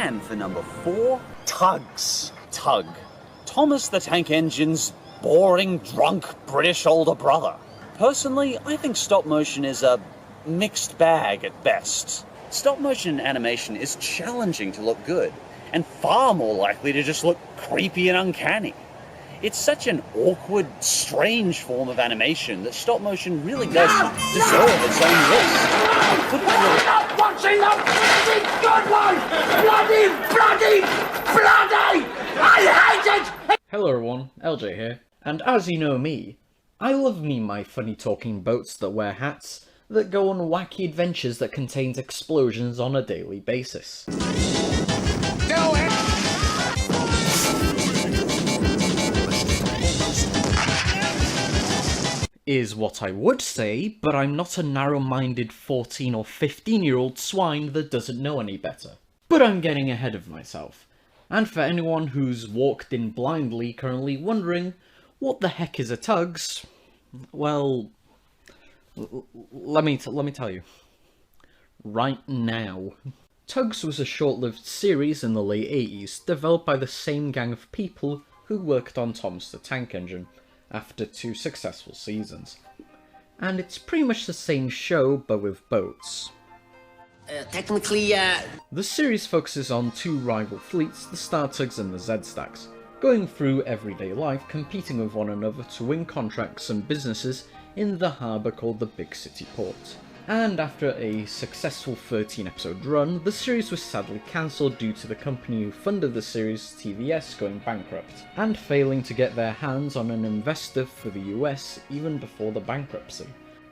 And for number 4, Tugs. Tug. Thomas the Tank Engine's boring, drunk British older brother. Personally, I think stop motion is a mixed bag at best. Stop motion animation is challenging to look good, and far more likely to just look creepy and uncanny. It's such an awkward, strange form of animation that stop motion really does deserve its own list. We're not watching the bloody good life! Bloody! I hate it! Hello everyone, LJ here, and as you know me, I love me my funny talking boats that wear hats, that go on wacky adventures that contains explosions on a daily basis. Do it! Is what I would say, but I'm not a narrow-minded 14 or 15-year-old swine that doesn't know any better. But I'm getting ahead of myself. And for anyone who's walked in blindly currently wondering, what the heck is a Tugs? Well, let me tell you. Right now. Tugs was a short-lived series in the late 80s, developed by the same gang of people who worked on Thomas the Tank Engine, after 2 successful seasons. And it's pretty much the same show, but with boats. The series focuses on 2 rival fleets, the Star Tugs and the Z-Stacks, going through everyday life, competing with one another to win contracts and businesses in the harbour called the Big City Port. And after a successful 13-episode run, the series was sadly cancelled due to the company who funded the series, TVS, going bankrupt, and failing to get their hands on an investor for the US even before the bankruptcy.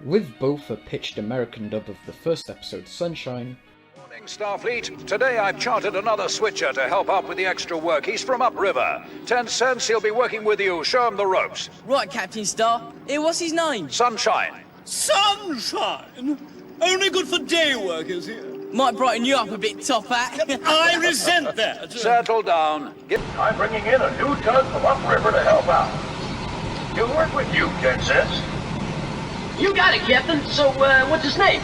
With both a pitched American dub of the first episode, Sunshine. Morning, Starfleet. Today I've chartered another switcher to help out with the extra work. He's from upriver. 10 cents, he'll be working with you. Show him the ropes. Right, Captain Star. What's his name? Sunshine. Sunshine? Only good for day workers here. Might brighten you up a bit, top hat. I resent that. Settle down. I'm bringing in a new tug from upriver to help out. He'll work with you, 10 cents. You got it, Captain. So, what's his name?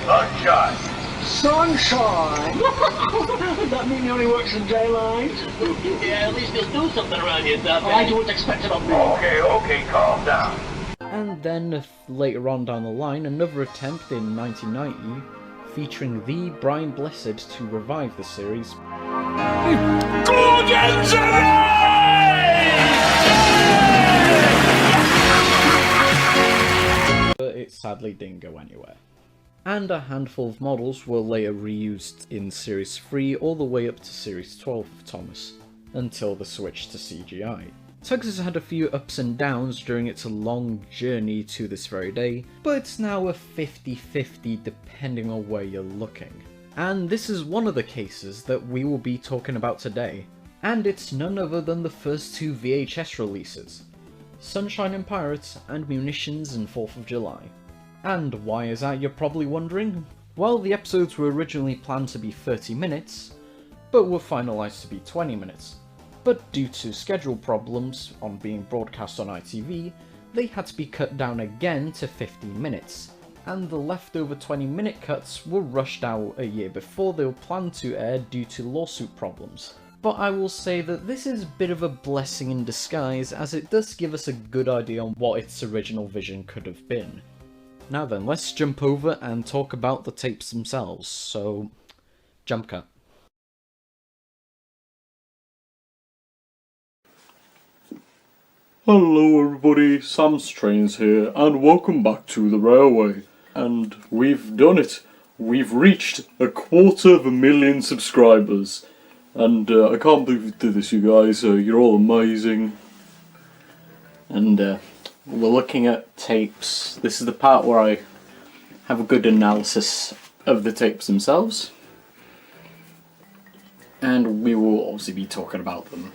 Sunshine. Sunshine. That mean he only works in daylight? Yeah, at least he'll do something around here, Duff. I don't expect it of me. Okay, calm down. And then, later on down the line, another attempt in 1990, featuring the Brian Blessed to revive the series. But it sadly didn't go anywhere. And a handful of models were later reused in Series 3 all the way up to Series 12 of Thomas, until the switch to CGI. Tugs has had a few ups and downs during its long journey to this very day, but it's now a 50-50 depending on where you're looking. And this is one of the cases that we will be talking about today, and it's none other than the first 2 VHS releases, Sunshine and Pirates and Munitions and 4th of July. And why is that, you're probably wondering? Well, the episodes were originally planned to be 30 minutes, but were finalised to be 20 minutes. But due to schedule problems on being broadcast on ITV, they had to be cut down again to 15 minutes, and the leftover 20-minute cuts were rushed out a year before they were planned to air due to lawsuit problems. But I will say that this is a bit of a blessing in disguise, as it does give us a good idea on what its original vision could have been. Now then, let's jump over and talk about the tapes themselves, so jump cut. Hello everybody, Sam Strains here, and welcome back to the Railway. And we've done it. We've reached 250,000 subscribers. And I can't believe we did this, you guys. You're all amazing. And we're looking at tapes. This is the part where I have a good analysis of the tapes themselves. And we will obviously be talking about them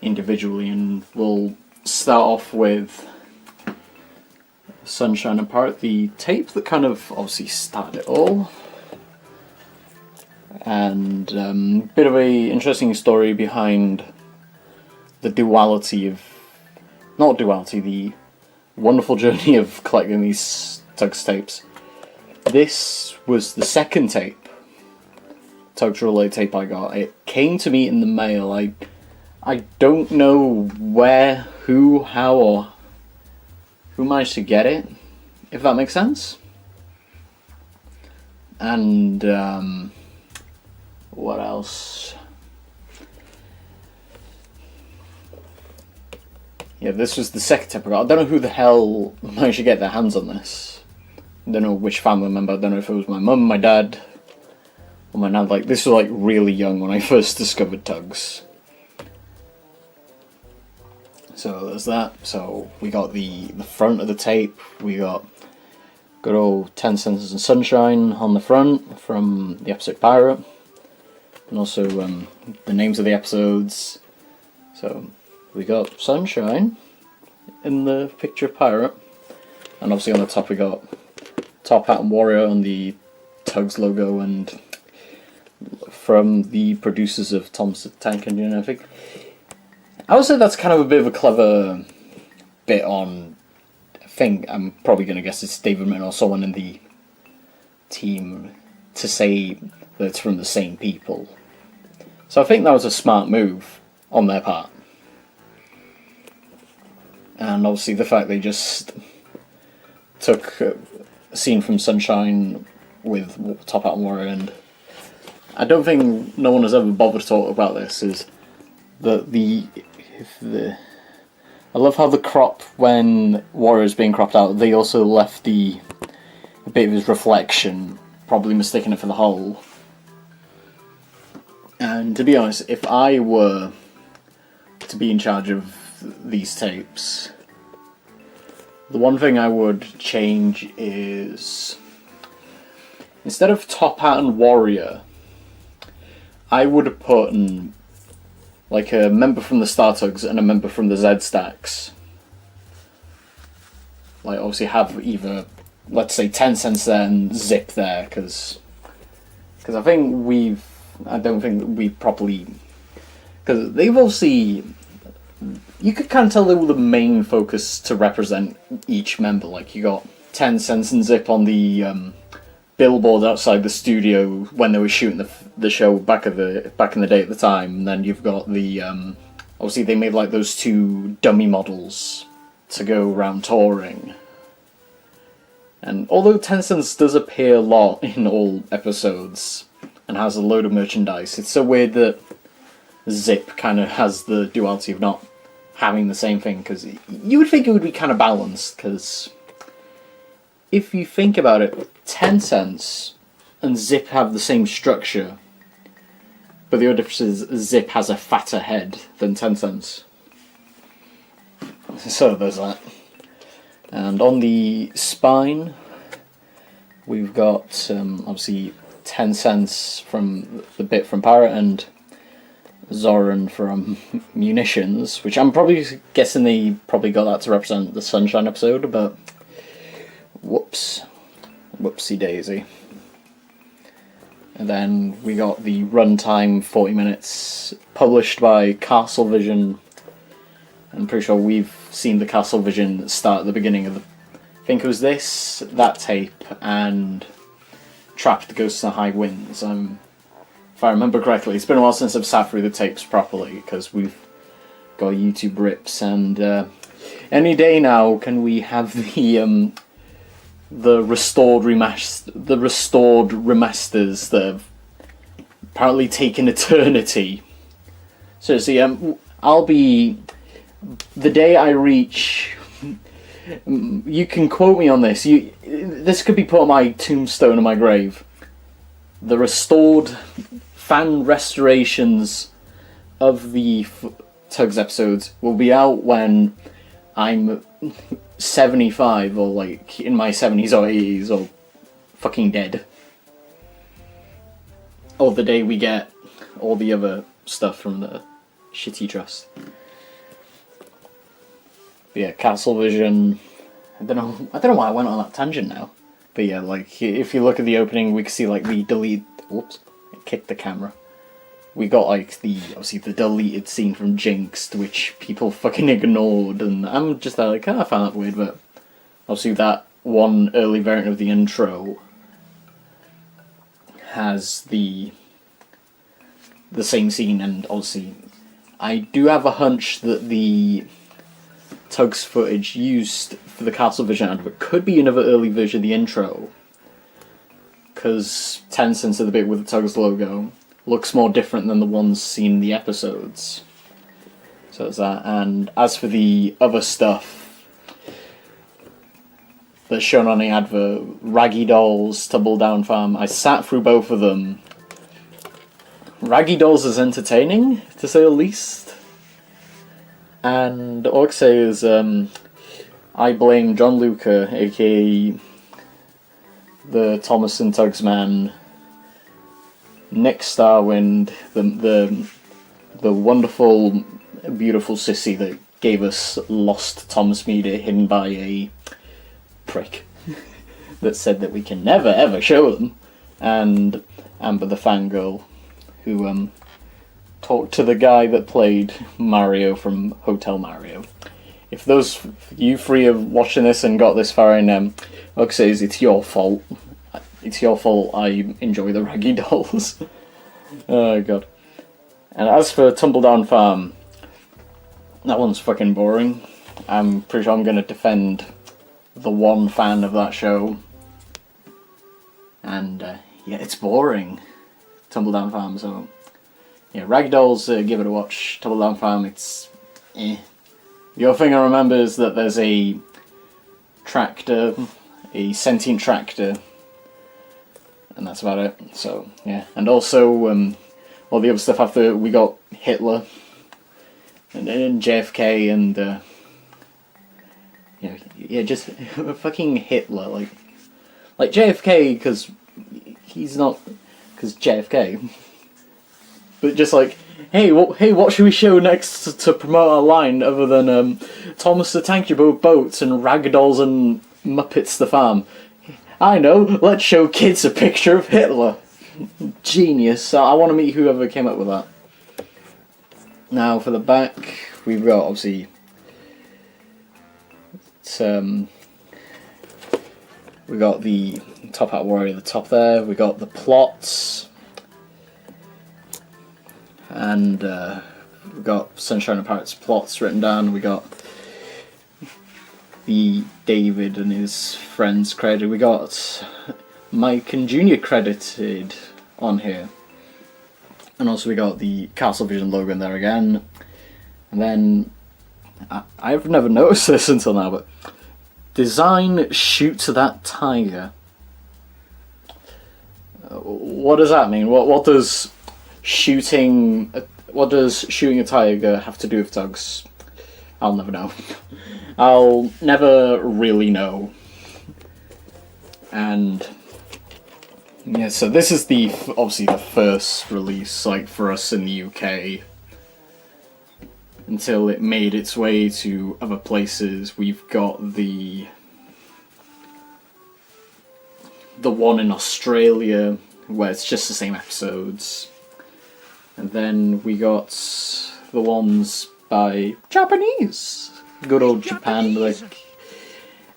individually, and we'll start off with Sunshine and Pirate, the tape that kind of obviously started it all. And bit of a interesting story behind the duality of, not duality, the wonderful journey of collecting these Tugs tapes. This was the second tape Tugs related tape I got. It came to me in the mail. I don't know where, who, how, or who managed to get it, if that makes sense. And what else? Yeah, this was the second tape I got. I don't know who the hell managed to get their hands on this. I don't know which family member. I don't know if it was my mum, my dad, or my nan. Like, this was like really young when I first discovered Tugs. So there's that. So we got the front of the tape. We got good old 10 Senses and Sunshine on the front from the episode Pirate, and also the names of the episodes. So we got Sunshine in the picture of Pirate, and obviously on the top we got Top Hat and Warrior on the Tugs logo, and from the producers of Thomas the Tank Engine, I think. I would say that's kind of a bit of a clever bit on, I think, I'm probably going to guess it's David Mitton or someone in the team to say that it's from the same people. So I think that was a smart move on their part. And obviously the fact they just took a scene from Sunshine with Top Hat and Warrior, and I don't think no one has ever bothered to talk about this, is that I love how the crop, when Warrior is being cropped out, they also left a bit of his reflection, probably mistaking it for the hole. And to be honest, if I were to be in charge of these tapes, the one thing I would change is, instead of Top Hat and Warrior, I would have put like a member from the Star Tugs and a member from the Z Stacks. Like, obviously have either, let's say, 10 Cents there and Zip there, because I don't think we properly, because they've obviously, you could kind of tell they were the main focus to represent each member. Like, you got 10 Cents and Zip on the billboard outside the studio when they were shooting the show back in the day at the time, and then you've got the obviously they made like those two dummy models to go around touring. And although 10 Cents does appear a lot in all episodes and has a load of merchandise, it's so weird that Zip kind of has the duality of not having the same thing, because you would think it would be kind of balanced, because if you think about it, 10 Cents and Zip have the same structure, but the other difference is Zip has a fatter head than 10 Cents. So there's that. And on the spine, we've got obviously 10 Cents from the bit from Pirate and Zoran from Munitions, which I'm probably guessing they probably got that to represent the Sunshine episode, but whoops. Whoopsie daisy. And then we got the runtime 40 minutes published by Castle Vision. I'm pretty sure we've seen the Castle Vision start at the beginning of I think it was that tape, and Trapped Ghosts in the High Winds. If I remember correctly, it's been a while since I've sat through the tapes properly, because we've got YouTube rips, and any day now can we have the restored remasters that have apparently taken eternity. Seriously, I'll be, the day I reach, you can quote me on this, this could be put on my tombstone in my grave. The restored fan restorations of the Tugs episodes will be out when I'm 75, or like in my 70s or 80s, or fucking dead. Or the day we get all the other stuff from the shitty trust. But yeah, Castle Vision. I don't know why I went on that tangent now. But yeah, like if you look at the opening, we can see like the delete. Whoops! I kicked the camera. We got like obviously the deleted scene from Jinxed, which people fucking ignored, and I'm just like, I found that weird, but obviously that one early variant of the intro has the the same scene, and obviously I do have a hunch that the Tugs footage used for the Castle Vision advert could be another early version of the intro, because 10 cents of the bit with the Tugs logo looks more different than the ones seen in the episodes. So it's that, and as for the other stuff that's shown on the advert, Raggy Dolls, Tumble Down Farm, I sat through both of them. Raggy Dolls is entertaining, to say the least. And all I can say is, I blame John Luca, aka the Thomas and Tugs man, Nick Starwind, the wonderful, beautiful sissy that gave us Lost Thomas Media hidden by a prick that said that we can never ever show them, and Amber the Fangirl, who talked to the guy that played Mario from Hotel Mario. If those you three are watching this and got this far in, like I say, it's your fault. It's your fault I enjoy the Raggy Dolls. Oh god. And as for Tumble Down Farm, that one's fucking boring. I'm pretty sure I'm going to defend the one fan of that show. And yeah, it's boring. Tumble Down Farm, so yeah, Raggy Dolls, give it a watch. Tumble Down Farm, it's eh. The other thing I remember is that there's a tractor, a sentient tractor, and that's about it. So yeah, and also all the other stuff after we got Hitler and JFK and yeah, just fucking Hitler, like JFK because he's not, because JFK, but just like, hey, what should we show next to promote our line other than Thomas the Tank Boats and Ragdolls and Muppets the Farm? I know, let's show kids a picture of Hitler. Genius. I want to meet whoever came up with that. Now for the back, we've got obviously we got the Top Hat Warrior at the top there, we got the plots, and we got Sunshine and Pirates plots written down, we got the David and his friends credited, we got Mike and Junior credited on here, and also we got the Castle Vision logo in there again. And then I've never noticed this until now, but design Shoot That Tiger. What does that mean? What does shooting a tiger have to do with Tugs? I'll never know. I'll never really know. And yeah, so this is obviously the first release, like, for us in the UK. Until it made its way to other places. We've got the one in Australia, where it's just the same episodes. And then we got the ones by Japanese. Good old Japan. Like,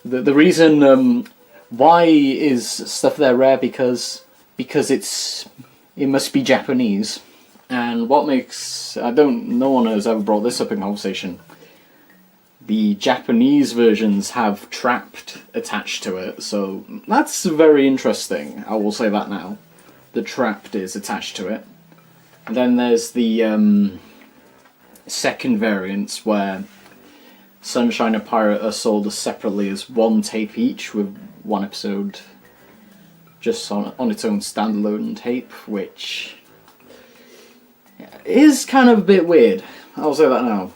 the reason why is stuff there rare, because it must be Japanese. And what makes, no one has ever brought this up in conversation, the Japanese versions have Trapped attached to it, so that's very interesting, I will say that now. The Trapped is attached to it. And then there's the second variants where Sunshine and Pirate are sold separately as one tape each, with one episode just on its own standalone tape, which is kind of a bit weird. I'll say that now.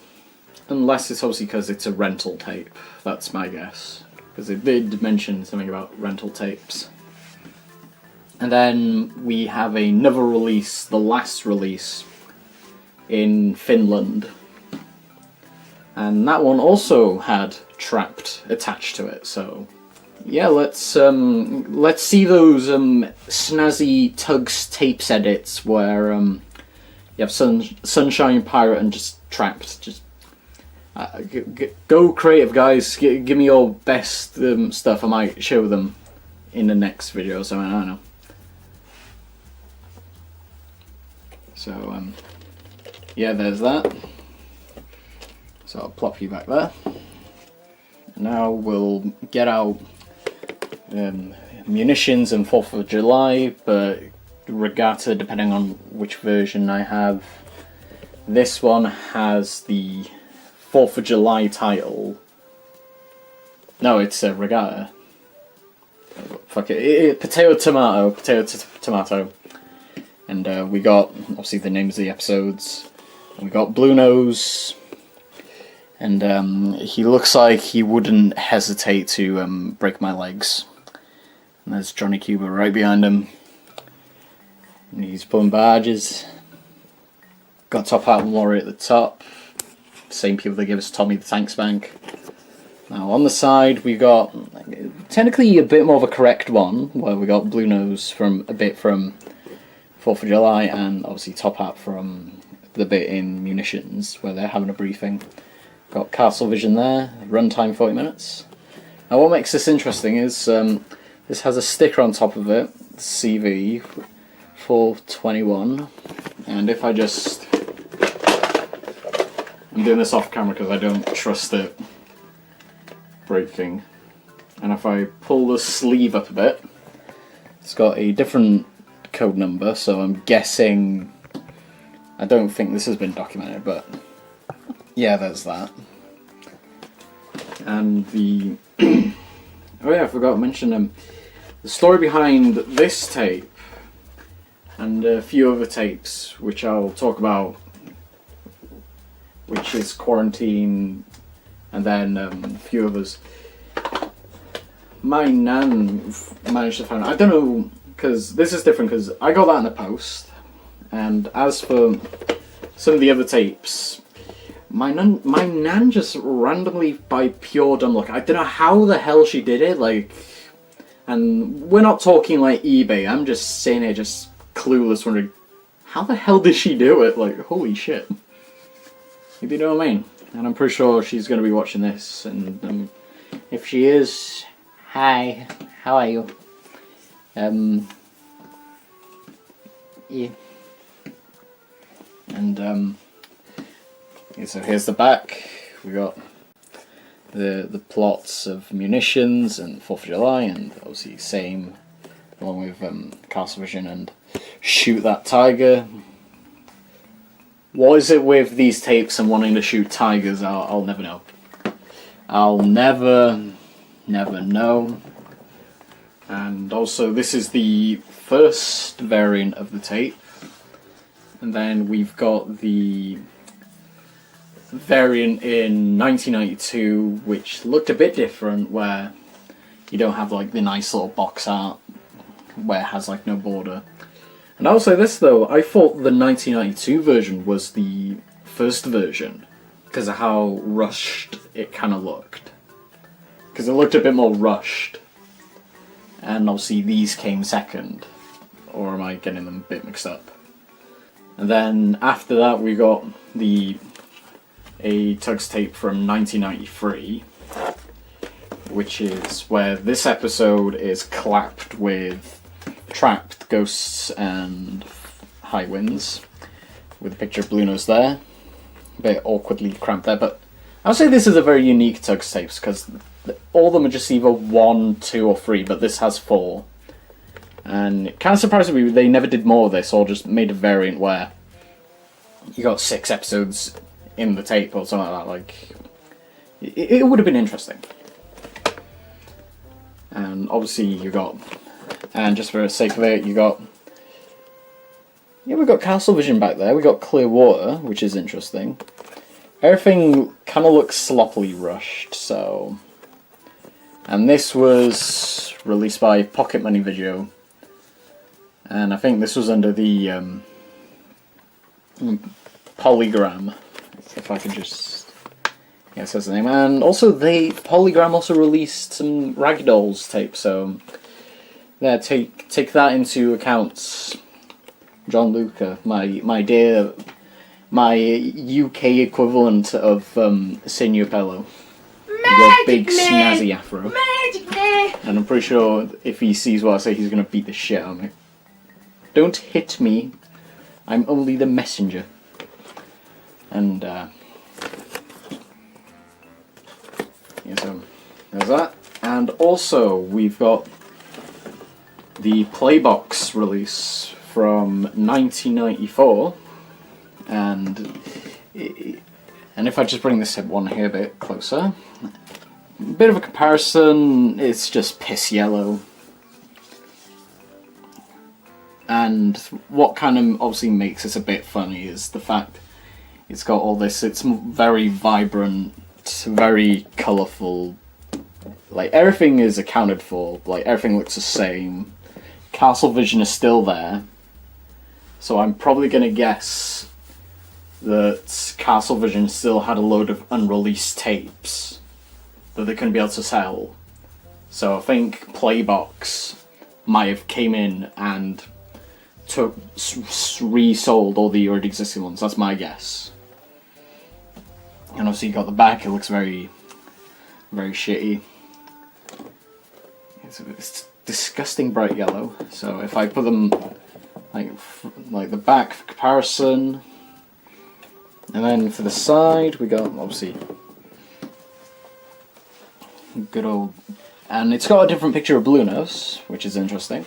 Unless it's obviously because it's a rental tape. That's my guess. Because it did mention something about rental tapes. And then we have another release, the last release, in Finland. And that one also had Trapped attached to it, so yeah, let's see those snazzy Tugs tapes edits where you have Sunshine Pirate and just Trapped. Just go creative, guys. Give me your best stuff. I might show them in the next video, so I don't know. So, yeah, there's that. So I'll plop you back there. Now we'll get out Munitions and 4th of July, but Regatta, depending on which version I have. This one has the 4th of July title. No, it's Regatta. Fuck it. Potato tomato. And we got, obviously, the names of the episodes. We got Blue Nose. And he looks like he wouldn't hesitate to break my legs. And there's Johnny Cuba right behind him. And he's pulling barges. Got Top Hat and Lorry at the top. Same people that give us Tommy the Tank Spank. Now on the side we got technically a bit more of a correct one, where we got Blue Nose from a bit from 4th of July, and obviously Top Hat from the bit in Munitions where they're having a briefing. Got Castle Vision there, runtime 40 minutes. Now what makes this interesting is this has a sticker on top of it, CV 421, and if I just... I'm doing this off camera because I don't trust it breaking. And if I pull the sleeve up a bit, it's got a different code number, so I'm guessing... I don't think this has been documented, but yeah, there's that. And the... oh yeah, I forgot to mention the story behind this tape and a few other tapes, which I'll talk about, which is Quarantine, and then a few others. My nan managed to find... I don't know, because this is different, because I got that in the post, and as for some of the other tapes, my nan just randomly, by pure dumb luck, I don't know how the hell she did it, like, and we're not talking like eBay, I'm just sitting here just clueless wondering, how the hell did she do it? Like, holy shit. If you know what I mean. And I'm pretty sure she's going to be watching this, and if she is, hi, how are you? Yeah. And yeah, so here's the back. We got the plots of Munitions and 4th of July, and obviously same along with Castle Vision and Shoot That Tiger. What is it with these tapes and wanting to shoot tigers? I'll never know. I'll never know. And also, this is the first variant of the tape. And then we've got the variant in 1992, which looked a bit different, where you don't have like the nice little box art, where it has like no border. And I'll say this though, I thought the 1992 version was the first version, because of how rushed it kind of looked. Because it looked a bit more rushed. And obviously these came second. Or am I getting them a bit mixed up? And then after that we got a Tugs tape from 1993, which is where this episode is clapped with Trapped, Ghosts and High Winds, with a picture of Blue Nose there. A bit awkwardly cramped there, but I'll say this is a very unique Tugs tapes, because all of them are just either 1, 2 or 3, but this has 4. And it kind of surprised me they never did more of this, or just made a variant where you got 6 episodes in the tape or something like that. Like, it would have been interesting. And obviously you got, and just for the sake of it, you got, yeah, we got Castle Vision back there, we got Clear Water, which is interesting. Everything kind of looks sloppily rushed, so... And this was released by Pocket Money Video, and I think this was under the Polygram, if I could just... Yeah, it says the name. And also, Polygram also released some Ragdolls tape, so... Yeah, take that into account, John Luca, my dear... My UK equivalent of Senor Pello. Your big snazzy afro. And I'm pretty sure if he sees what I say, he's going to beat the shit out of me. Don't hit me. I'm only the messenger. And, yeah, so there's that. And also, we've got the Playbox release from 1994. And if I just bring this one here a bit closer, a bit of a comparison, it's just piss yellow. And what kind of obviously makes this a bit funny is the fact it's got all this, it's very vibrant, very colourful, like everything is accounted for, like everything looks the same. Castle Vision is still there, so I'm probably going to guess that Castle Vision still had a load of unreleased tapes that they couldn't be able to sell. So I think Playbox might have came in and resold all the already existing ones. That's my guess. And obviously you got the back, it looks very, very shitty. It's disgusting bright yellow. So if I put them like the back for comparison, and then for the side we got obviously good old, and it's got a different picture of Blue Nose, which is interesting.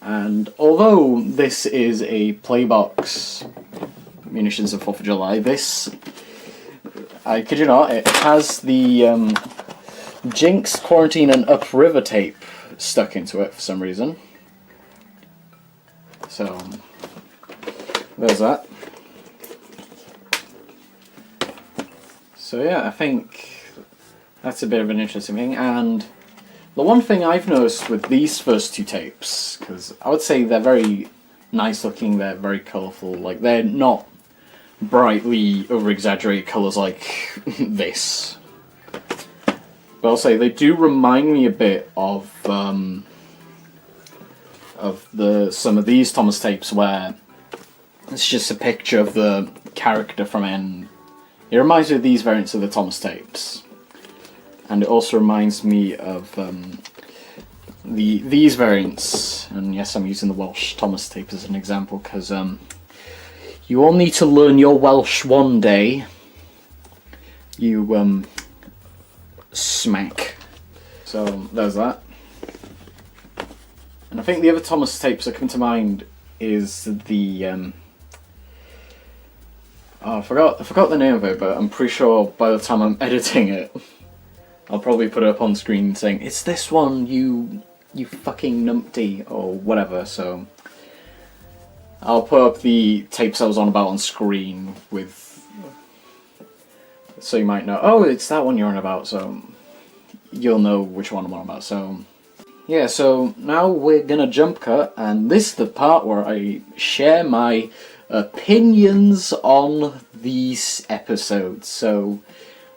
And although this is a Playbox Munitions of 4th of July, this, I kid you not, it has the Jinx, Quarantine and Upriver tape stuck into it for some reason. So, there's that. So yeah, I think that's a bit of an interesting thing. And the one thing I've noticed with these first two tapes, because I would say they're very nice looking, they're very colourful, like they're not brightly over-exaggerated colours like this. But I'll say they do remind me a bit of some of these Thomas tapes where it's just a picture of the character from it. It reminds me of these variants of the Thomas tapes. And it also reminds me of these variants, and yes, I'm using the Welsh Thomas tape as an example, because you all need to learn your Welsh one day, you smack. So there's that. And I think the other Thomas tapes that come to mind is the I forgot the name of it, but I'm pretty sure by the time I'm editing it I'll probably put it up on screen saying, it's this one, you fucking numpty, or whatever, so I'll put up the tapes I was on about on screen with, so you might know, oh, it's that one you're on about, so you'll know which one I'm on about. So yeah, so now we're gonna jump cut, and this is the part where I share my opinions on these episodes. So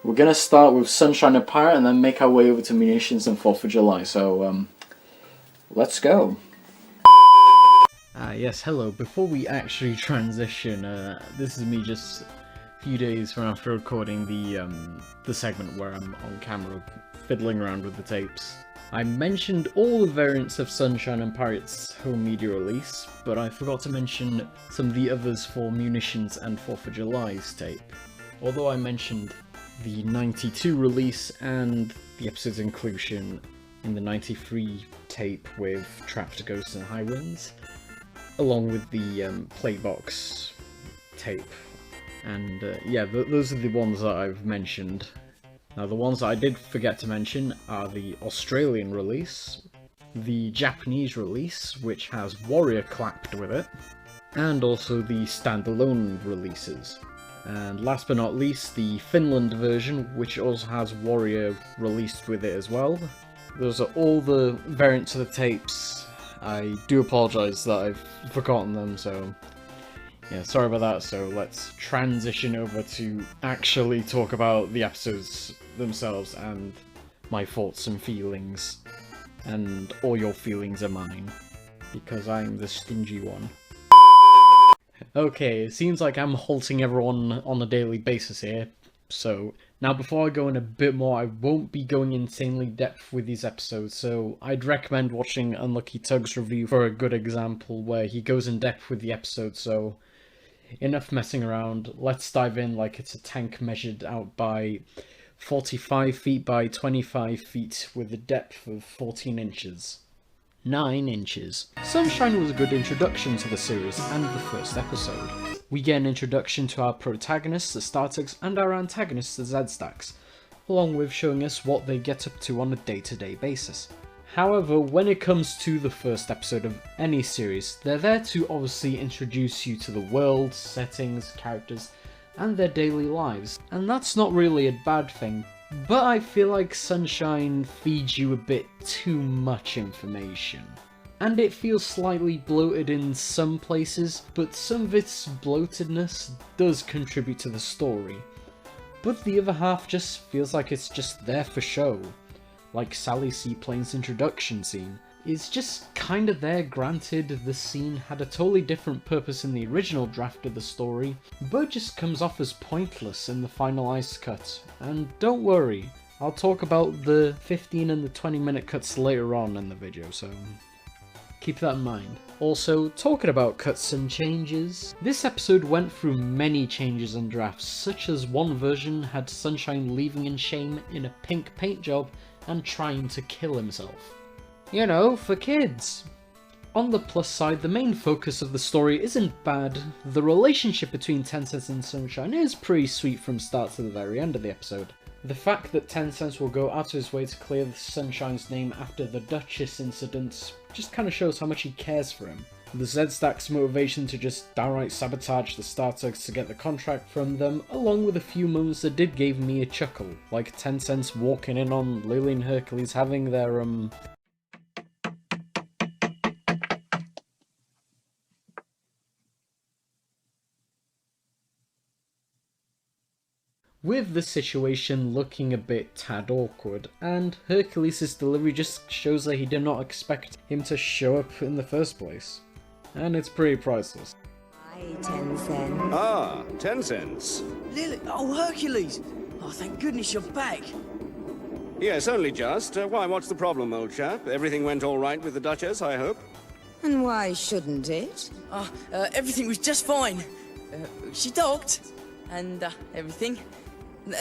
we're going to start with Sunshine and Pirate and then make our way over to Munitions and 4th of July, so let's go. Yes, hello. Before we actually transition, this is me just a few days from after recording the segment where I'm on camera fiddling around with the tapes. I mentioned all the variants of Sunshine and Pirate's home media release, but I forgot to mention some of the others for Munitions and 4th of July's tape. Although I mentioned the 92 release and the episode's inclusion in the 93 tape with Trapped, Ghosts and High Winds, along with the Playbox tape. And yeah, those are the ones that I've mentioned. Now the ones that I did forget to mention are the Australian release, the Japanese release, which has Warrior clapped with it, and also the standalone releases. And last but not least, the Finland version, which also has Warrior released with it as well. Those are all the variants of the tapes. I do apologise that I've forgotten them, so yeah, sorry about that. So let's transition over to actually talk about the episodes themselves and my thoughts and feelings. And all your feelings are mine, because I'm the stingy one. Okay, it seems like I'm halting everyone on a daily basis here. So, now before I go in a bit more, I won't be going insanely depth with these episodes, so I'd recommend watching Unlucky Tugs' review for a good example where he goes in depth with the episode, so enough messing around. Let's dive in like it's a tank measured out by 45 feet by 25 feet with a depth of 14 inches. 9 inches. Sunshine was a good introduction to the series and the first episode. We get an introduction to our protagonists, the Star Tugs, and our antagonists, the Z-Stacks, along with showing us what they get up to on a day-to-day basis. However, when it comes to the first episode of any series, they're there to obviously introduce you to the world, settings, characters, and their daily lives, and that's not really a bad thing, but I feel like Sunshine feeds you a bit too much information. And it feels slightly bloated in some places, but some of its bloatedness does contribute to the story. But the other half just feels like it's just there for show. Like Sally Seaplane's introduction scene. It's just kinda there, granted the scene had a totally different purpose in the original draft of the story, but just comes off as pointless in the finalized cut. And don't worry, I'll talk about the 15 and the 20-minute cuts later on in the video, so keep that in mind. Also, talking about cuts and changes, this episode went through many changes and drafts, such as one version had Sunshine leaving in shame in a pink paint job and trying to kill himself. You know, for kids. On the plus side, the main focus of the story isn't bad. The relationship between Tencent and Sunshine is pretty sweet from start to the very end of the episode. The fact that Tencent will go out of his way to clear Sunshine's name after the Duchess incident just kind of shows how much he cares for him. The Z-Stack's motivation to just downright sabotage the Star Tugs to get the contract from them, along with a few moments that did give me a chuckle, like Tencent walking in on Lily and Hercules having their with the situation looking a bit tad awkward, and Hercules' delivery just shows that he did not expect him to show up in the first place. And it's pretty priceless. Hi, Tencent. Ah, 10 cents. Lily, oh, Hercules! Oh, thank goodness you're back. Yes, only just. Why, what's the problem, old chap? Everything went all right with the Duchess, I hope? And why shouldn't it? Everything was just fine. She docked, and everything.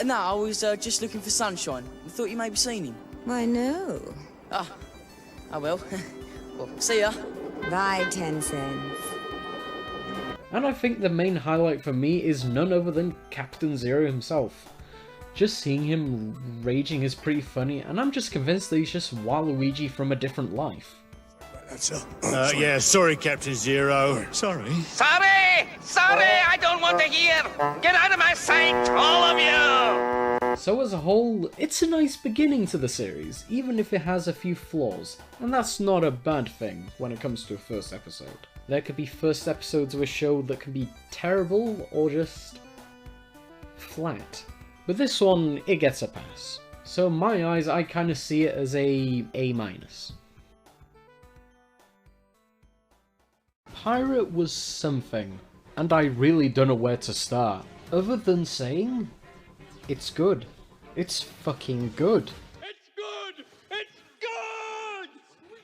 No, I was just looking for Sunshine. I thought you maybe seen him. Why, no. Oh well. Well, see ya. Bye, Tencent. And I think the main highlight for me is none other than Captain Zero himself. Just seeing him raging is pretty funny, and I'm just convinced that he's just Waluigi from a different life. Yeah, sorry, Captain Zero. Sorry. Sorry, I don't want to hear. Get out of my sight, all of you. So as a whole, it's a nice beginning to the series, even if it has a few flaws, and that's not a bad thing when it comes to a first episode. There could be first episodes of a show that can be terrible or just flat. But this one, it gets a pass. So in my eyes, I kind of see it as a A-. Pirate was something, and I really don't know where to start, other than saying, it's good. It's fucking good. It's good! It's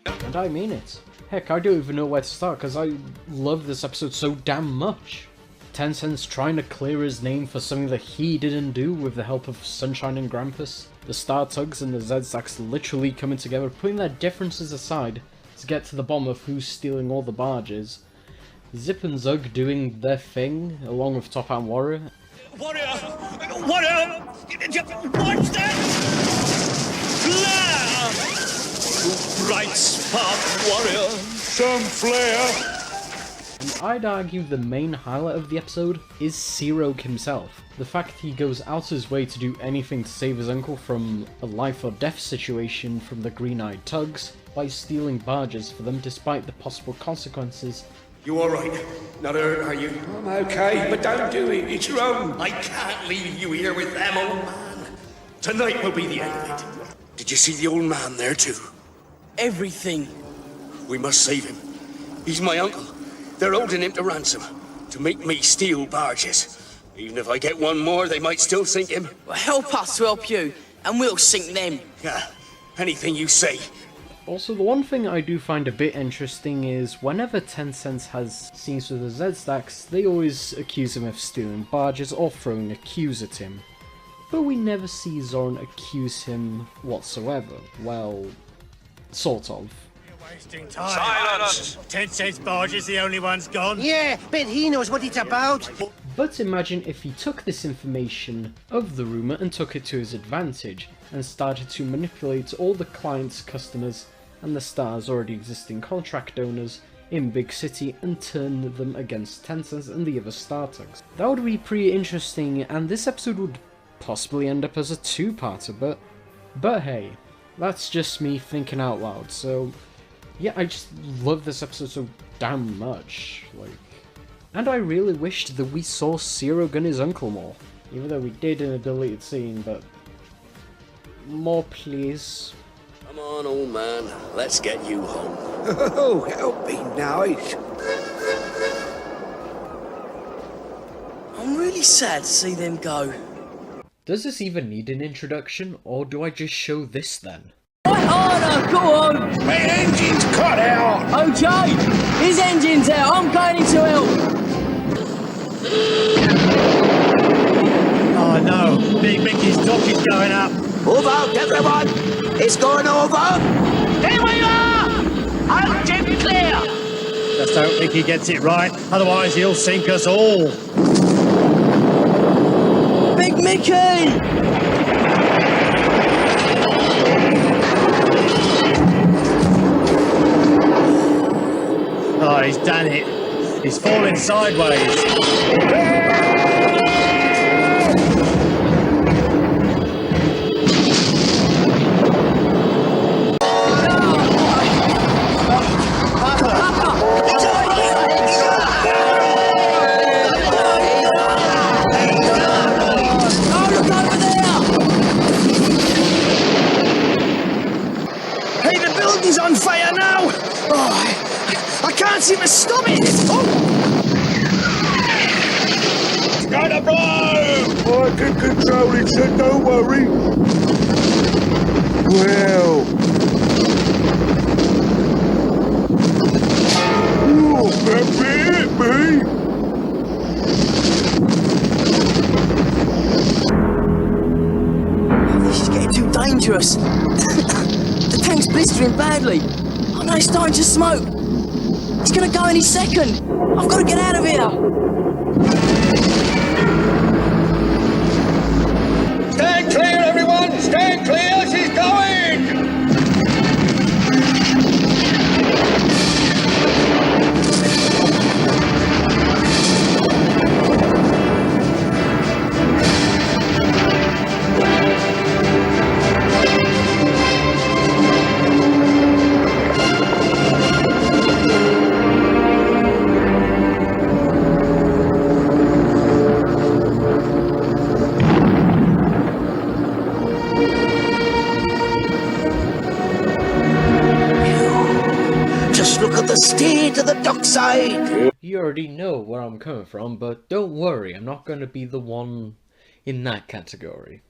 good! And I mean it. Heck, I don't even know where to start, because I love this episode so damn much. Tencent's trying to clear his name for something that he didn't do with the help of Sunshine and Grampus. The Star Tugs and the Z-Stacks literally coming together, putting their differences aside to get to the bottom of who's stealing all the barges. Zip and Zug doing their thing, along with Top Hat Warrior. Warrior! Watch that! Flare! Bright spark, warrior! Some flare! And I'd argue the main highlight of the episode is Zero himself. The fact he goes out his way to do anything to save his uncle from a life or death situation from the green-eyed Tugs by stealing barges for them despite the possible consequences. You alright? Not hurt, are you? I'm okay, but don't do it. It's your own. I can't leave you here with them, old man. Tonight will be the end of it. Did you see the old man there too? Everything. We must save him. He's my uncle. They're holding him to ransom to make me steal barges. Even if I get one more, they might still sink him. Well, help us to help you, and we'll sink them. Anything you say. Also, the one thing I do find a bit interesting is whenever Tencent has scenes with the Z-Stacks, they always accuse him of stealing barges or throwing a accuse at him. But we never see Zoran accuse him whatsoever. Well, sort of. Wasting time. Silence! Tencent's barge is the only one's gone. Yeah, bet he knows what it's about. But imagine if he took this information of the rumour and took it to his advantage, and started to manipulate all the clients, customers, and the Star's already existing contract owners in Big City and turn them against Tencent and the other Star Tugs. That would be pretty interesting, and this episode would possibly end up as a two-parter, but hey, that's just me thinking out loud. So yeah, I just love this episode so damn much, and I really wished that we saw Zero gun his uncle more, even though we did in a deleted scene, but more please. Come on, old man. Let's get you home. Oh, that'll be nice. I'm really sad to see them go. Does this even need an introduction, or do I just show this then? Harder, go on! My engine's cut out! Okay, his engine's out, I'm going in to help! Oh no, Big Mickey's dock is going up. Move out, everyone! It's going over! Here we are! Engine clear! Just don't think he gets it right, otherwise he'll sink us all. Big Mickey! Oh, he's done it. He's falling sideways. Hey, the building's on fire now! Oh, I can't seem to stop it! Oh! Gotta blow! I can control it, so don't worry. Well. Ooh, that bit, me. Oh, this is getting too dangerous. The tank's blistering badly. Oh no, it's starting to smoke. It's gonna go any second. I've got to get out of here. Stand clear, everyone! Stand clear! She's going! Just look at the state of the dockside! You already know where I'm coming from, but don't worry, I'm not going to be the one in that category.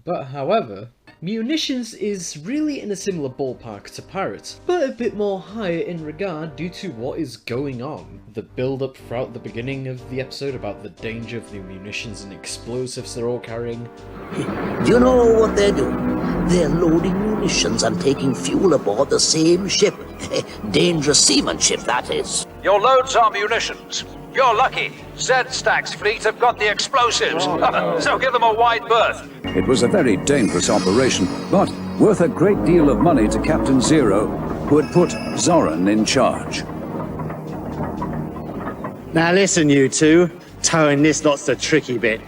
But however, Munitions is really in a similar ballpark to Pirates, but a bit more higher in regard due to what is going on. The build up throughout the beginning of the episode about the danger of the munitions and explosives they're all carrying. Do you know what they're doing? They're loading munitions and taking fuel aboard the same ship. Dangerous seamanship, that is. Your loads are munitions. You're lucky. Z-Stack's fleet have got the explosives. So give them a wide berth. It was a very dangerous operation, but worth a great deal of money to Captain Zero, who had put Zoran in charge. Now listen, you two. Towing this lot's the tricky bit.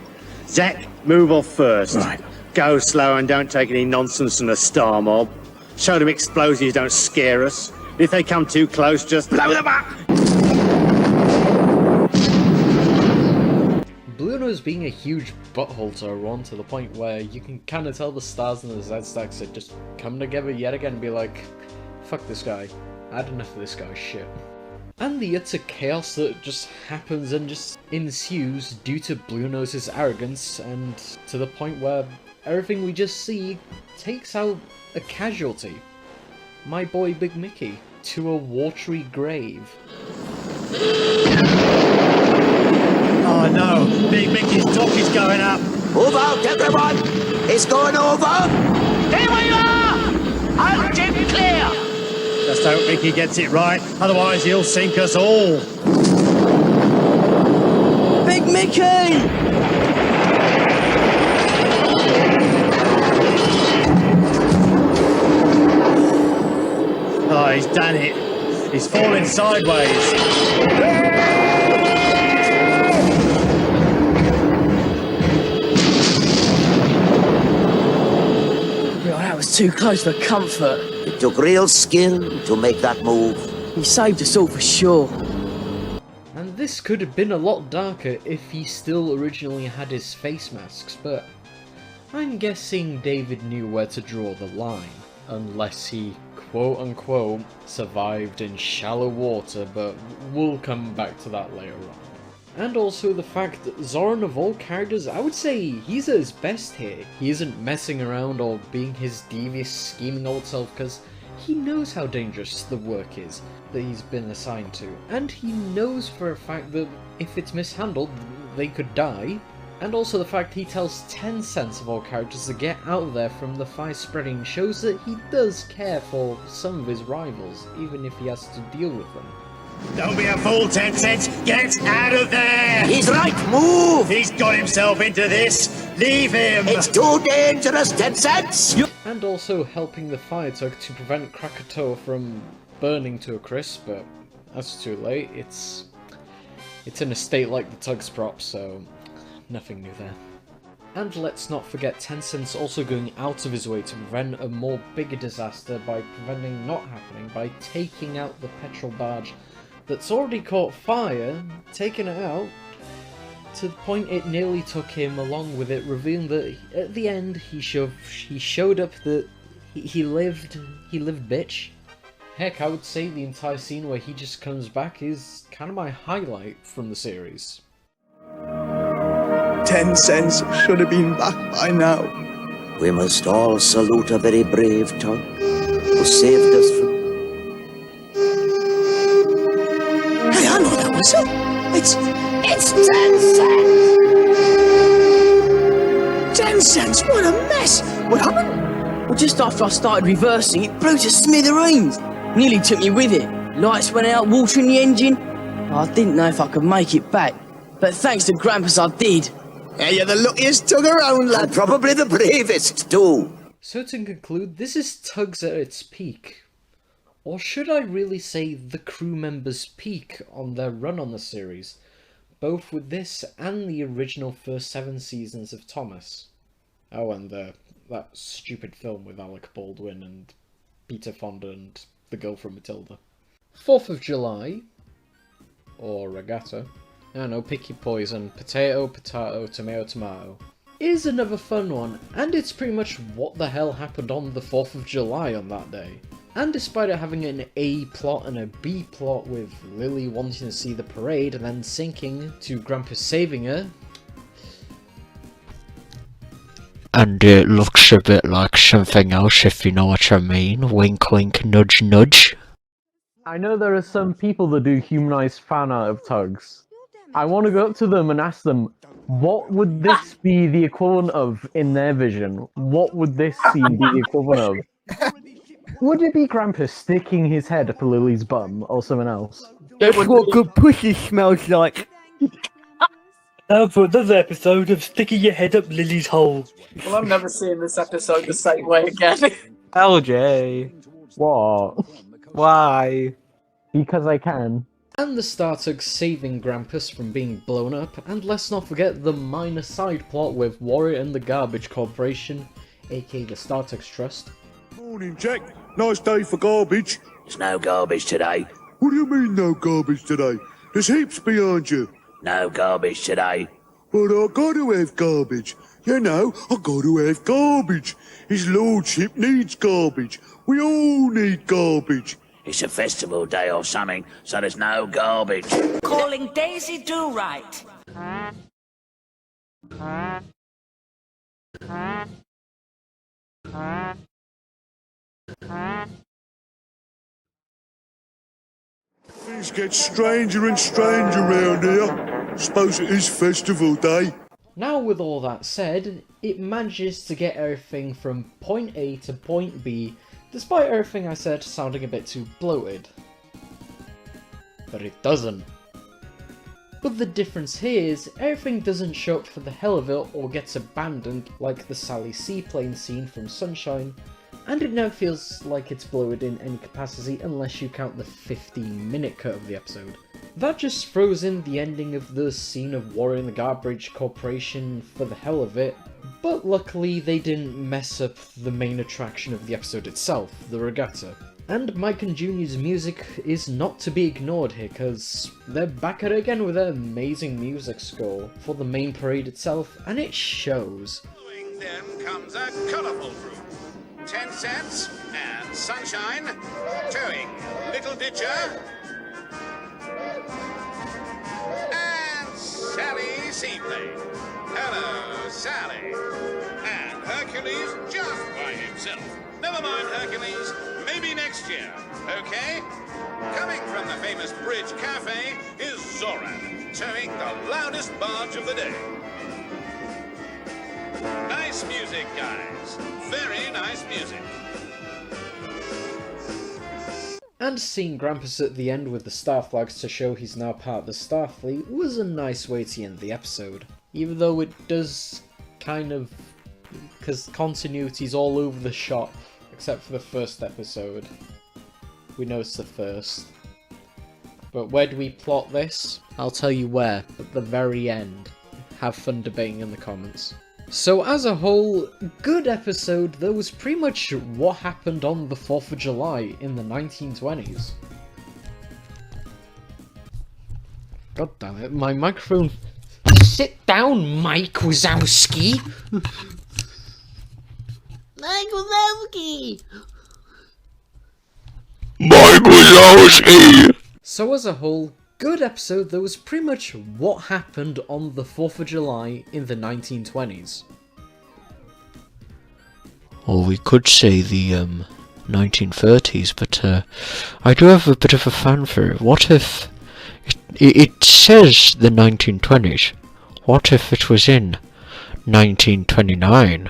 Zack, move off first. Right. Go slow and don't take any nonsense from the star mob. Show them explosives don't scare us. If they come too close, just blow them up! Bluno's being a huge butthole to everyone to the point where you can kind of tell the Stars and the Z-Stacks are just come together yet again and be like, fuck this guy. I had enough of this guy's shit. and the utter chaos that just happens and just ensues due to Bluenose's arrogance, and to the point where everything we just see takes out a casualty. My boy Big Mickey, to a watery grave. Oh no, Big Mickey's dock is going up. Move out, everyone! It's going over! Here we are! I'll keep clear! Just hope Mickey gets it right, otherwise he'll sink us all. Big Mickey! Oh, he's done it. He's falling sideways. That was too close for comfort. It took real skill to make that move. He saved us all for sure. And this could have been a lot darker if he still originally had his face masks, but I'm guessing David knew where to draw the line, unless he quote-unquote survived in shallow water, but we'll come back to that later on. And also the fact that Zoran, of all characters, I would say he's at his best here. He isn't messing around or being his devious, scheming old self, because he knows how dangerous the work is that he's been assigned to, and he knows for a fact that if it's mishandled, they could die. And also the fact he tells 10 cents of all characters to get out of there from the fire spreading shows that he does care for some of his rivals, even if he has to deal with them. Don't be a fool, 10 cents. Get out of there! He's right, move! He's got himself into this. Leave him! It's too dangerous, 10 cents! And also helping the fire tug to prevent Krakatoa from burning to a crisp, but that's too late. It's in a state like the tug's prop, so nothing new there. And let's not forget Tencent's also going out of his way to prevent a more bigger disaster by preventing not happening by taking out the petrol barge that's already caught fire, taking it out, to the point it nearly took him along with it, revealing that at the end he showed up that he lived, bitch. Heck, I would say the entire scene where he just comes back is kind of my highlight from the series. 10 cents should have been back by now. We must all salute a very brave Tug who saved us from... Hey, I know that was it. It's 10 cents! 10 cents? What a mess! What happened? Well, just after I started reversing, it blew to smithereens. Nearly took me with it. Lights went out, water in the engine. I didn't know if I could make it back, but thanks to Grampus I did. Hey, you're the luckiest tug around, lad. And probably the bravest, too. So to conclude, this is Tugs at its peak. Or should I really say the crew members' peak on their run on the series, both with this and the original first 7 seasons of Thomas. Oh, and that stupid film with Alec Baldwin and Peter Fonda and the girl from Matilda. 4th of July, or Regatta, I don't know, pick your poison, potato, potato, tomato, tomato, is another fun one, and it's pretty much what the hell happened on the 4th of July on that day. And despite it having an A plot and a B plot with Lily wanting to see the parade and then sinking to Grampus saving her. And it looks a bit like something else, if you know what I mean. Wink wink, nudge nudge. I know there are some people that do humanized fan art of Tugs. I want to go up to them and ask them, what would this be the equivalent of in their vision? What would this scene be the equivalent of? Would it be Grampus sticking his head up Lily's bum or something else? That's what good pussy smells like. Now for another episode of sticking your head up Lily's hole. Well, I'm never seeing this episode the same way again. LJ. What? Why? Because I can. And the Startugs saving Grampus from being blown up, and let's not forget the minor side plot with Warrior and the Garbage Corporation, aka the Startugs Trust. Morning, Jack. Nice day for garbage. There's no garbage today. What do you mean, no garbage today? There's heaps behind you. No garbage today. But I gotta have garbage. You know, I gotta have garbage. His lordship needs garbage. We all need garbage. It's a festival day or something, so there's no garbage. Calling Daisy Do-Right. Things get stranger and stranger round here. Suppose it is festival day. Now with all that said, it manages to get everything from point A to point B, despite everything I said sounding a bit too bloated. But it doesn't. But the difference here is, everything doesn't show up for the hell of it or gets abandoned like the Sally Seaplane scene from Sunshine, and it never feels like it's bloated in any capacity unless you count the 15-minute cut of the episode. That just throws in the ending of the scene of Warrior and the Garbage Corporation for the hell of it, but luckily they didn't mess up the main attraction of the episode itself, the regatta. And Mike and Junior's music is not to be ignored here, because they're back at it again with their amazing music score for the main parade itself, and it shows. Following them comes a colourful group. 10 Cents and Sunshine, towing Little Ditcher, and Sally Seaplane. Hello, Sally. And Hercules just by himself. Never mind, Hercules. Maybe next year, okay? Coming from the famous Bridge Cafe is Zoran, towing the loudest barge of the day. Nice music, guys. Very nice music. And seeing Grampus at the end with the star flags to show he's now part of the Starfleet was a nice way to end the episode. Even though it does kind of... because continuity's all over the shop, except for the first episode. We know it's the first. But where do we plot this? I'll tell you where, at the very end. Have fun debating in the comments. So as a whole, good episode that was pretty much what happened on the 4th of July in the 1920s. God damn it, my microphone... Sit down, Mike Wazowski! Mike Wazowski! Mike Wazowski! So as a whole, good episode that was pretty much what happened on the 4th of July in the 1920s. Or we could say the 1930s, but I do have a bit of a fanfare. What if it says the 1920s? What if it was in 1929?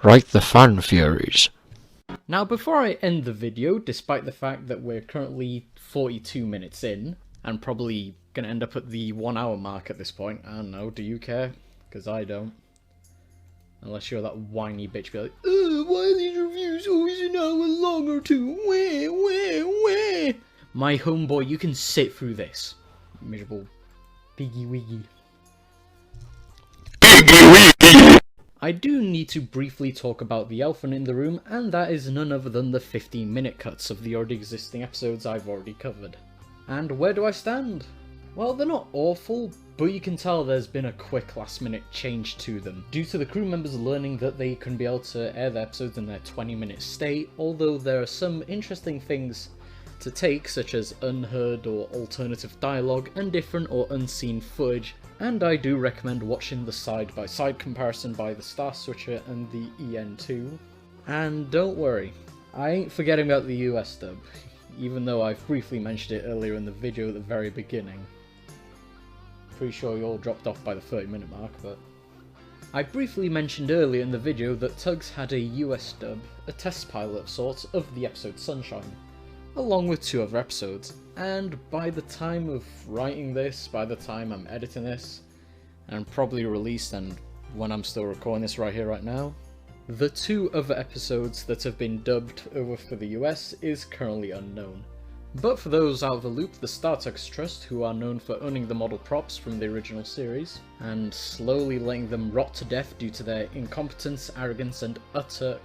Write the fan theories. Now before I end the video, despite the fact that we're currently 42 minutes in, and probably gonna end up at the 1 hour mark at this point, I don't know, do you care? Because I don't. Unless you're that whiny bitch be like, why are these reviews always an hour long or two? Where? My homeboy, you can sit through this. Miserable piggy wiggy. I do need to briefly talk about the elephant in the room, and that is none other than the 15-minute cuts of the already existing episodes I've already covered. And where do I stand? Well, they're not awful, but you can tell there's been a quick last-minute change to them, due to the crew members learning that they couldn't be able to air their episodes in their 20-minute state, although there are some interesting things to take, such as unheard or alternative dialogue, and different or unseen footage, and I do recommend watching the side-by-side comparison by the Star Switcher and the EN2. And don't worry, I ain't forgetting about the US dub, even though I've briefly mentioned it earlier in the video at the very beginning. Pretty sure you all dropped off by the 30-minute mark, but... I briefly mentioned earlier in the video that Tugs had a US dub, a test pilot of sorts, of the episode Sunshine, along with 2 other episodes, and by the time of writing this, by the time I'm editing this, and probably released, and when I'm still recording this right here, right now, the 2 other episodes that have been dubbed over for the US is currently unknown. But for those out of the loop, the StarTugs Trust, who are known for owning the model props from the original series, and slowly letting them rot to death due to their incompetence, arrogance, and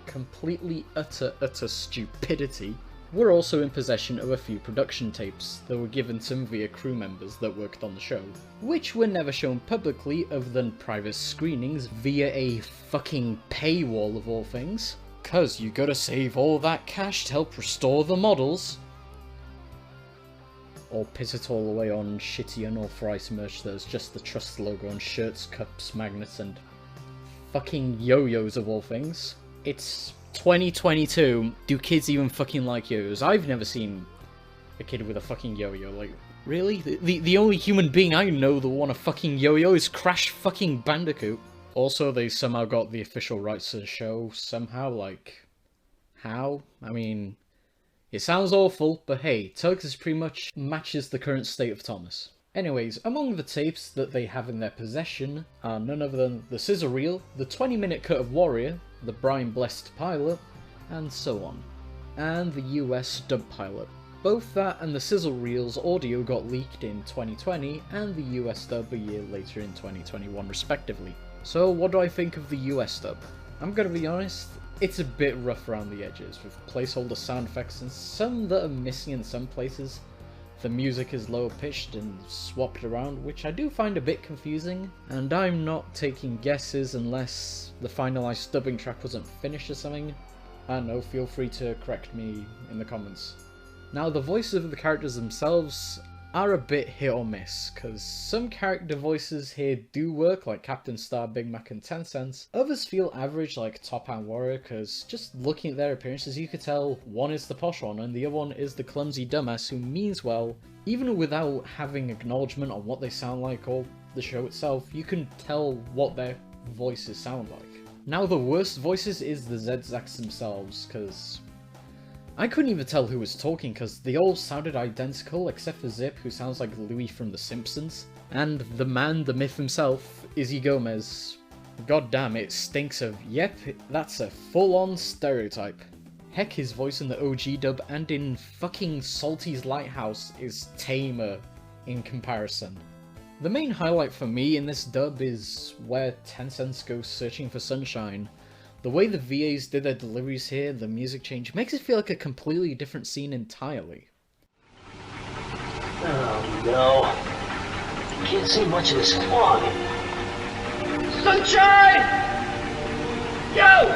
completely utter stupidity, were also in possession of a few production tapes that were given to them via crew members that worked on the show, which were never shown publicly other than private screenings via a fucking paywall of all things. 'Cause you gotta save all that cash to help restore the models. Or piss it all away on shitty unauthorized merch that is just the Trust logo on shirts, cups, magnets, and fucking yo-yos of all things. It's 2022. Do kids even fucking like yo-yos? I've never seen a kid with a fucking yo-yo. Like, really? The only human being I know that want a fucking yo-yo is Crash fucking Bandicoot. Also, they somehow got the official rights to the show. Somehow, like, how? I mean, it sounds awful, but hey, Tugs pretty much matches the current state of Thomas. Anyways, among the tapes that they have in their possession are none other than the scissor reel, the 20-minute cut of Warrior, the Brian Blessed pilot, and so on. And the US dub pilot. Both that and the sizzle reel's audio got leaked in 2020 and the US dub a year later in 2021 respectively. So what do I think of the US dub? I'm gonna be honest, it's a bit rough around the edges, with placeholder sound effects and some that are missing in some places. The music is lower pitched and swapped around, which I do find a bit confusing, and I'm not taking guesses unless the finalised dubbing track wasn't finished or something. I don't know, feel free to correct me in the comments. Now, the voices of the characters themselves are a bit hit or miss, because some character voices here do work, like Captain Star, Big Mac and 10 Cents. Others feel average, like Top Hat Warrior, because just looking at their appearances you could tell one is the posh one and the other one is the clumsy dumbass who means well. Even without having acknowledgement on what they sound like or the show itself, you can tell what their voices sound like. Now, the worst voices is the Zed-Zacks themselves, because I couldn't even tell who was talking because they all sounded identical except for Zip, who sounds like Louis from The Simpsons, and the man, the myth himself, Izzy Gomez. God damn, it stinks of, yep, that's a full-on stereotype. Heck, his voice in the OG dub and in fucking Salty's Lighthouse is tamer in comparison. The main highlight for me in this dub is where 10 Cents goes searching for sunshine. The way the VAs did their deliveries here, the music change, makes it feel like a completely different scene entirely. Oh no. Can't see much of this fog. Sunshine! Yo!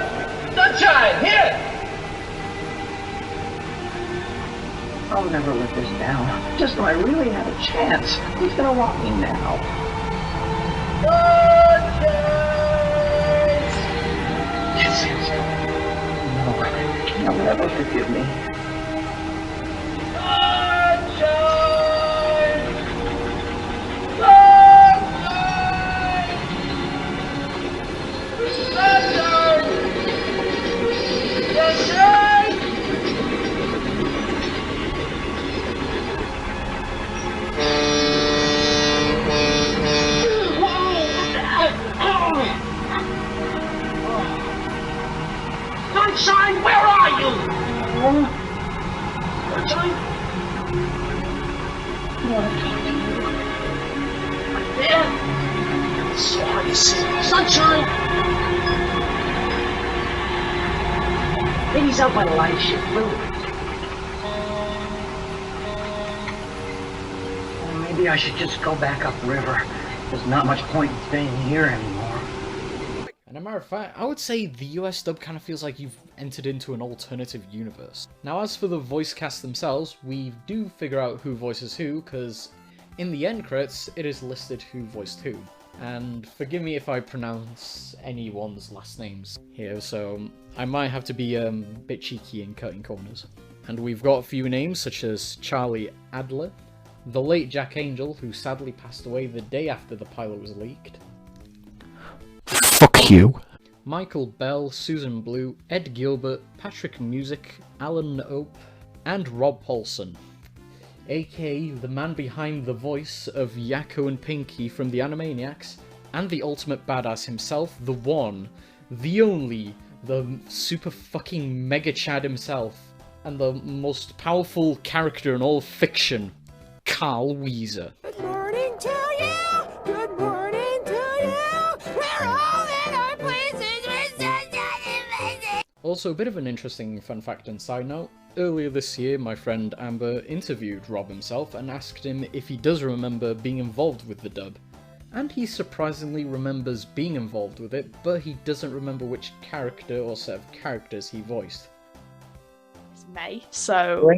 Sunshine! Here! I'll never let this down. Just when I really have a chance. Who's gonna walk me now? Sunshine! No, you'll never forgive me. Sunshine! Sunshine! Sunshine! Sunshine! Sunshine, where are you? Sunshine? I want to talk to you. Right there? It's so hard to see. Sunshine! Maybe he's out by the light ship. Or maybe I should just go back upriver. There's not much point in staying here anymore. And as a matter of fact, I would say the US dub kind of feels like you've entered into an alternative universe. Now, as for the voice cast themselves, we do figure out who voices who, because in the end credits, it is listed who voiced who. And forgive me if I pronounce anyone's last names here, so I might have to be a bit cheeky in cutting corners. And we've got a few names, such as Charlie Adler, the late Jack Angel, who sadly passed away the day after the pilot was leaked. Fuck you. Michael Bell, Susan Blue, Ed Gilbert, Patrick Music, Alan Ope, and Rob Paulsen, aka the man behind the voice of Yakko and Pinky from the Animaniacs, and the ultimate badass himself, the one, the only, the super fucking mega chad himself, and the most powerful character in all fiction, Carl Weezer. Good morning to you! Good morning to you! We're all in our places! We're sunshine. Also, a bit of an interesting fun fact and side note. Earlier this year, my friend Amber interviewed Rob himself and asked him if he does remember being involved with the dub. and he surprisingly remembers being involved with it, but he doesn't remember which character or set of characters he voiced. It's May, so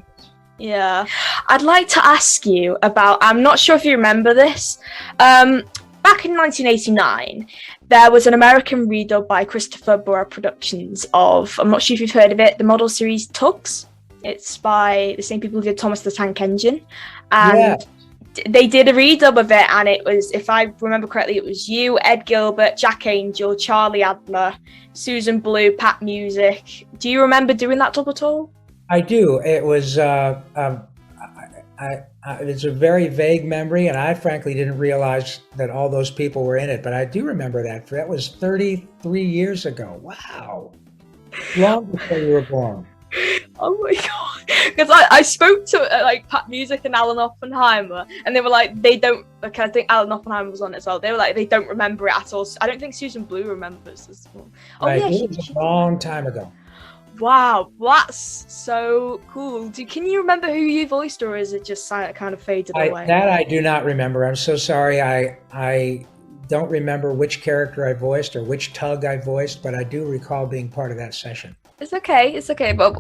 yeah. I'd like to ask you about, I'm not sure if you remember this, back in 1989, there was an American redub by Christopher Burrow Productions of, I'm not sure if you've heard of it, the model series Tugs. It's by the same people who did Thomas the Tank Engine, and they did a redub of it, and it was, if I remember correctly, it was you, Ed Gilbert, Jack Angel, Charlie Adler, Susan Blue, Pat Music. Do you remember doing that dub at all? I do. It was it's a very vague memory, and I frankly didn't realize that all those people were in it, but I do remember that. That was 33 years ago. Wow. Long before you were born. Oh my god. Because I spoke to like Pat Music and Alan Oppenheimer, and they were like, they don't, like, I think Alan Oppenheimer was on it as well. They were like, they don't remember it at all. I don't think Susan Blue remembers as well. Oh Right, yeah, it was a long time ago. Wow, that's so cool. Can you remember who you voiced, or is it just kind of faded away? That I do not remember. I'm so sorry. I don't remember which character I voiced or which tug I voiced, but I do recall being part of that session. It's okay, but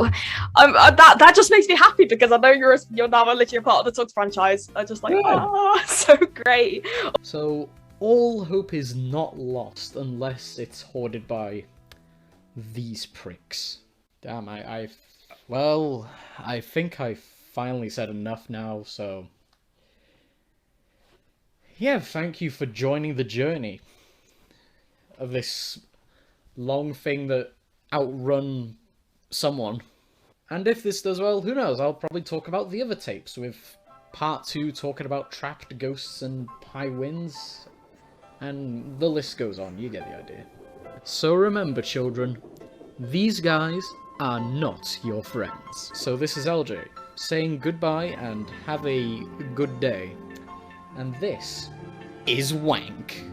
that just makes me happy because I know you're now literally a part of the Tugs franchise. I'm just like, so great. So all hope is not lost unless it's hoarded by these pricks. Damn, I think I finally said enough now, so yeah, thank you for joining the journey of this long thing that outrun someone. And if this does well, who knows, I'll probably talk about the other tapes, with part 2 talking about trapped ghosts and high winds, and the list goes on, you get the idea. So remember, children, these guys are not your friends. So this is LJ, saying goodbye and have a good day. And this is Wank.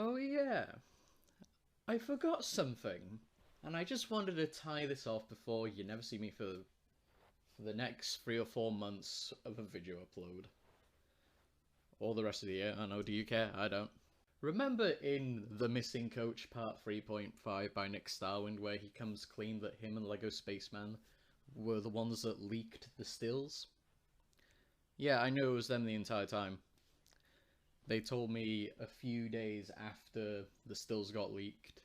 Oh yeah, I forgot something, and I just wanted to tie this off before you never see me for the next 3 or 4 months of a video upload. Or the rest of the year, I know, do you care? I don't. Remember in The Missing Coach Part 3.5 by Nick Starwind, where he comes clean that him and Lego Spaceman were the ones that leaked the stills? Yeah, I knew it was them the entire time. They told me a few days after the stills got leaked.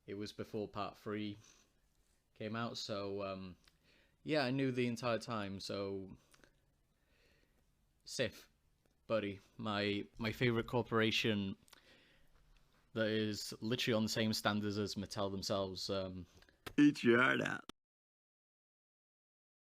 It was before Part 3 came out, so yeah, I knew the entire time. So Sif, buddy, my favorite corporation that is literally on the same standards as Mattel themselves. Eat your heart out.